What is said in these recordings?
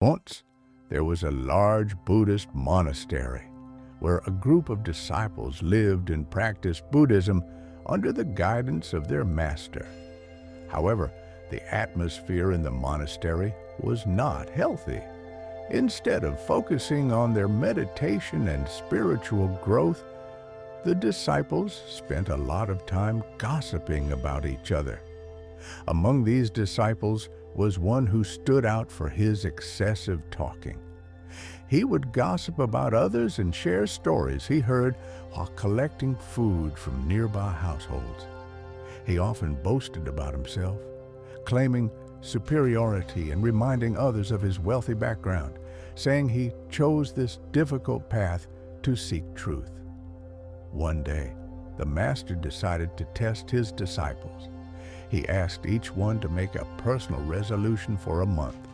Once, there was a large Buddhist monastery where a group of disciples lived and practiced Buddhism under the guidance of their master. However, the atmosphere in the monastery was not healthy. Instead of focusing on their meditation and spiritual growth, the disciples spent a lot of time gossiping about each other. Among these disciples was one who stood out for his excessive talking. He would gossip about others and share stories he heard while collecting food from nearby households. He often boasted about himself, claiming superiority and reminding others of his wealthy background, saying he chose this difficult path to seek truth. One day, the master decided to test his disciples. He asked each one to make a personal resolution for a month.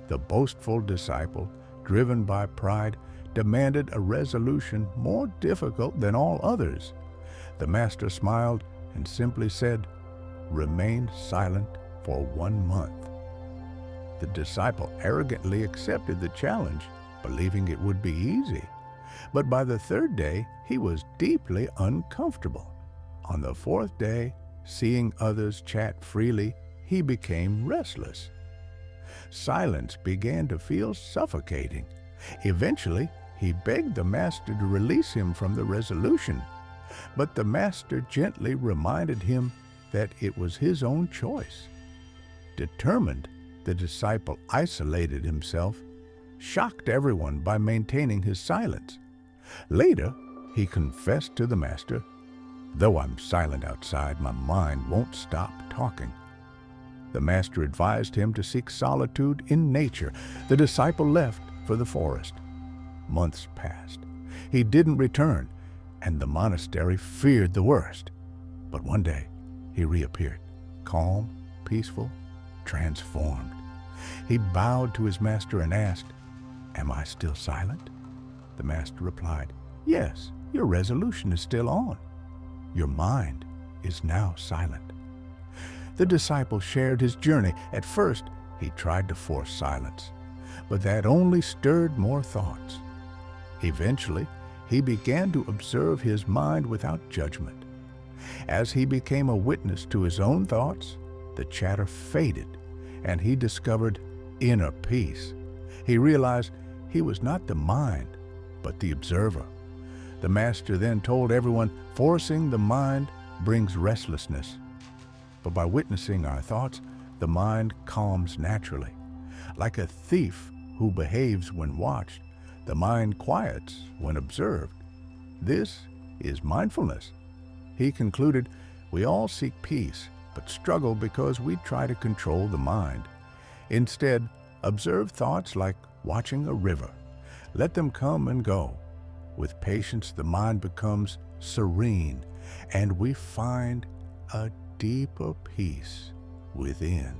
The boastful disciple, driven by pride, demanded a resolution more difficult than all others. The master smiled and simply said, "Remain silent for 1 month." The disciple arrogantly accepted the challenge, believing it would be easy. But by the 3rd day, he was deeply uncomfortable. On the 4th day, seeing others chat freely, he became restless. Silence began to feel suffocating. Eventually, he begged the master to release him from the resolution. But the master gently reminded him that it was his own choice. Determined, the disciple isolated himself, shocked everyone by maintaining his silence. Later, he confessed to the master, "Though I'm silent outside, my mind won't stop talking." The master advised him to seek solitude in nature. The disciple left for the forest. Months passed. He didn't return, and the monastery feared the worst. But one day, he reappeared, calm, peaceful, transformed. He bowed to his master and asked, "Am I still silent?" The master replied, "Yes, your resolution is still on. Your mind is now silent." The disciple shared his journey. At first, he tried to force silence, but that only stirred more thoughts. Eventually, he began to observe his mind without judgment. As he became a witness to his own thoughts, the chatter faded, and he discovered inner peace. He realized he was not the mind, but the observer. The master then told everyone, forcing the mind brings restlessness. But by witnessing our thoughts, the mind calms naturally. Like a thief who behaves when watched, the mind quiets when observed. This is mindfulness. He concluded, we all seek peace, but struggle because we try to control the mind. Instead, observe thoughts like watching a river. Let them come and go. With patience, the mind becomes serene, and we find a deeper peace within.